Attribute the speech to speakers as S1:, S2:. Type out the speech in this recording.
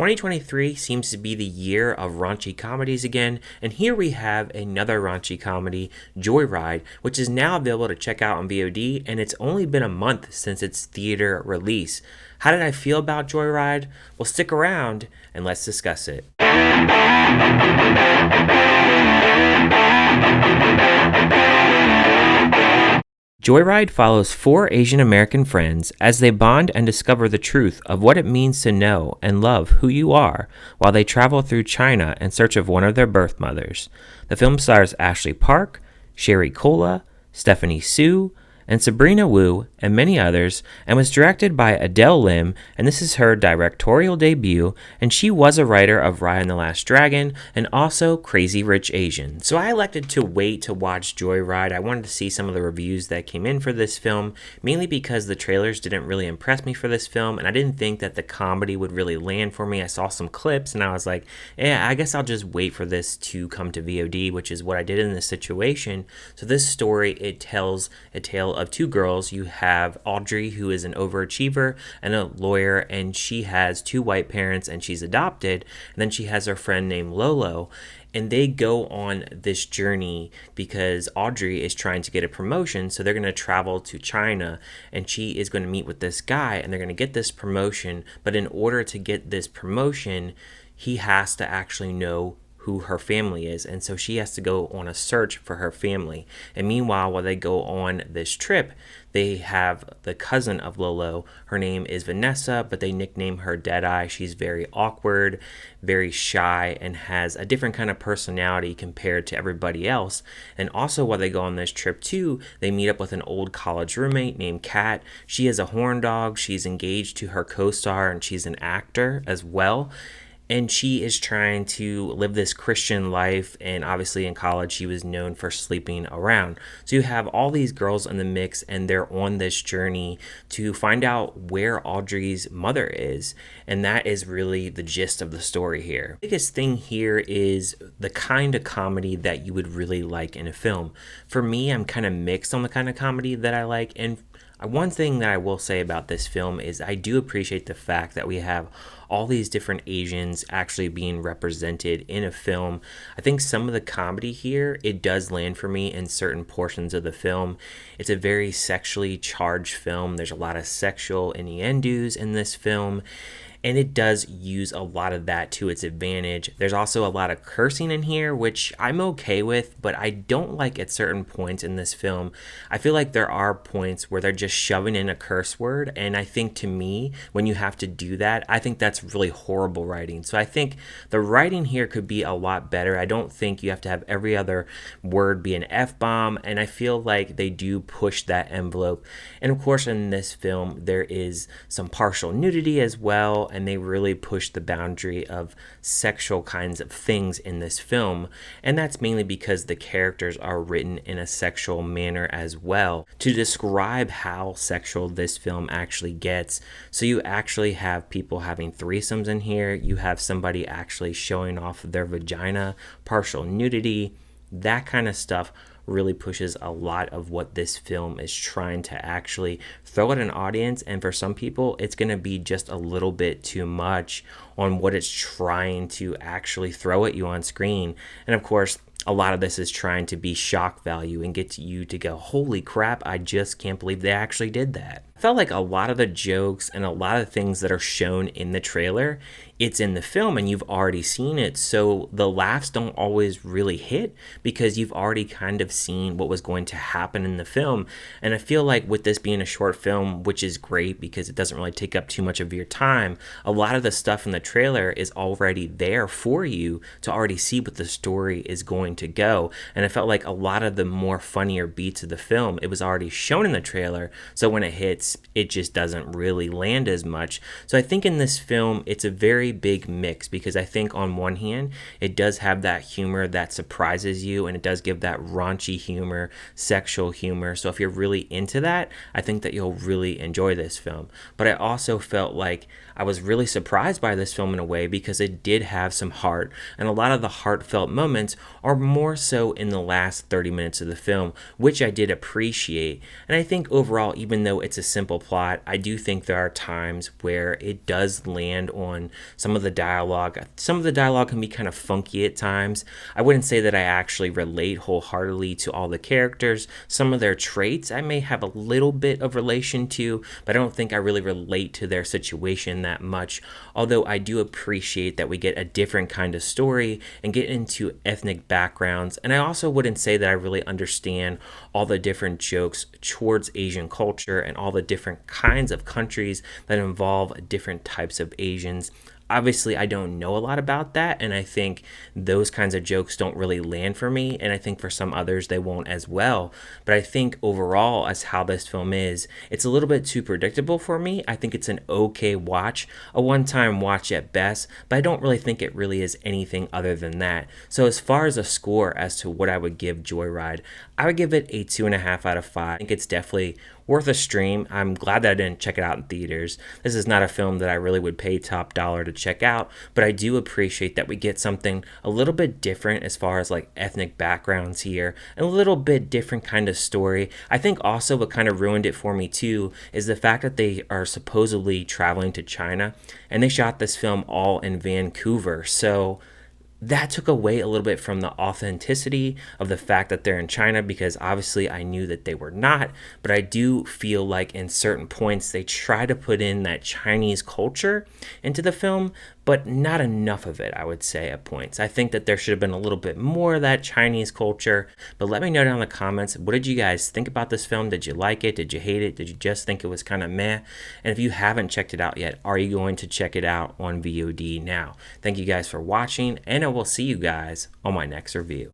S1: 2023 seems to be the year of raunchy comedies again, and here we have another raunchy comedy, Joyride, which is now available to check out on VOD, and it's only been a month since its theater release. How did I feel about Joyride? Well, stick around and let's discuss it. Joyride follows four Asian American friends as they bond and discover the truth of what it means to know and love who you are while they travel through China in search of one of their birth mothers. The film stars Ashley Park, Sherry Cola, Stephanie Sue, and Sabrina Wu, and many others, and was directed by Adele Lim, and this is her directorial debut, and she was a writer of Raya and the Last Dragon, and also Crazy Rich Asian. So I elected to wait to watch Joyride. I wanted to see some of the reviews that came in for this film, mainly because the trailers didn't really impress me for this film, and I didn't think that the comedy would really land for me. I saw some clips, and I was like, yeah, I guess I'll just wait for this to come to VOD, which is what I did in this situation. So this story, it tells a tale of two girls. You have Audrey, who is an overachiever and a lawyer, and she has two white parents and she's adopted. And then she has her friend named Lolo, and they go on this journey because Audrey is trying to get a promotion. So they're going to travel to China, and she is going to meet with this guy, and they're going to get this promotion. But in order to get this promotion, he has to actually know who her family is, and so she has to go on a search for her family. And meanwhile, while they go on this trip, they have the cousin of Lolo. Her name is Vanessa, but they nickname her Deadeye. She's very awkward, very shy, and has a different kind of personality compared to everybody else. And also, while they go on this trip too, they meet up with an old college roommate named Kat. She is a horn dog. She's engaged to her co-star, and she's an actor as well. And she is trying to live this Christian life, and obviously in college she was known for sleeping around. So you have all these girls in the mix, and they're on this journey to find out where Audrey's mother is, and that is really the gist of the story here. The biggest thing here is the kind of comedy that you would really like in a film. For me, I'm kind of mixed on the kind of comedy that I like, and one thing that I will say about this film is I do appreciate the fact that we have all these different Asians actually being represented in a film. I think some of the comedy here, it does land for me in certain portions of the film. It's a very sexually charged film. There's a lot of sexual innuendos in this film, and it does use a lot of that to its advantage. There's also a lot of cursing in here, which I'm okay with, but I don't like at certain points in this film. I feel like there are points where they're just shoving in a curse word, and I think to me, when you have to do that, I think that's really horrible writing. So I think the writing here could be a lot better. I don't think you have to have every other word be an F-bomb, and I feel like they do push that envelope. And of course, in this film, there is some partial nudity as well, and they really push the boundary of sexual kinds of things in this film, and that's mainly because the characters are written in a sexual manner as well to describe how sexual this film actually gets. So you actually have people having threesomes in here, you have somebody actually showing off their vagina, partial nudity, that kind of stuff really pushes a lot of what this film is trying to actually throw at an audience. And for some people, it's going to be just a little bit too much on what it's trying to actually throw at you on screen. And of course, a lot of this is trying to be shock value and get you to go, holy crap, I just can't believe they actually did that. I felt like a lot of the jokes and a lot of things that are shown in the trailer, it's in the film and you've already seen it. So the laughs don't always really hit because you've already kind of seen what was going to happen in the film. And I feel like with this being a short film, which is great because it doesn't really take up too much of your time, a lot of the stuff in the trailer is already there for you to already see what the story is going to go. And I felt like a lot of the more funnier beats of the film, it was already shown in the trailer. So when it hits, it just doesn't really land as much. So I think in this film, it's a very big mix because I think on one hand, it does have that humor that surprises you, and it does give that raunchy humor, sexual humor. So if you're really into that, I think that you'll really enjoy this film. But I also felt like I was really surprised by this film in a way because it did have some heart, and a lot of the heartfelt moments are more so in the last 30 minutes of the film, which I did appreciate. And I think overall, even though it's a simple plot, I do think there are times where it does land on some of the dialogue. Some of the dialogue can be kind of funky at times. I wouldn't say that I actually relate wholeheartedly to all the characters. Some of their traits I may have a little bit of relation to, but I don't think I really relate to their situation that much. Although I do appreciate that we get a different kind of story and get into ethnic backgrounds. And I also wouldn't say that I really understand all the different jokes towards Asian culture and all the different kinds of countries that involve different types of Asians. Obviously, I don't know a lot about that, and I think those kinds of jokes don't really land for me, and I think for some others they won't as well. But I think overall, as how this film is, it's a little bit too predictable for me. I think it's an okay watch, a one-time watch at best, but I don't really think it really is anything other than that. So as far as a score as to what I would give Joyride, I would give it a 2.5 out of 5. I think it's definitely worth a stream. I'm glad that I didn't check it out in theaters. This is not a film that I really would pay top dollar to check out, but I do appreciate that we get something a little bit different as far as like ethnic backgrounds here, and a little bit different kind of story. I think also what kind of ruined it for me too is the fact that they are supposedly traveling to China, and they shot this film all in Vancouver. So that took away a little bit from the authenticity of the fact that they're in China, because obviously I knew that they were not, but I do feel like in certain points they try to put in that Chinese culture into the film, but not enough of it, I would say, at points. I think that there should have been a little bit more of that Chinese culture, but let me know down in the comments, what did you guys think about this film? Did you like it? Did you hate it? Did you just think it was kind of meh? And if you haven't checked it out yet, are you going to check it out on VOD now? Thank you guys for watching, and I will see you guys on my next review.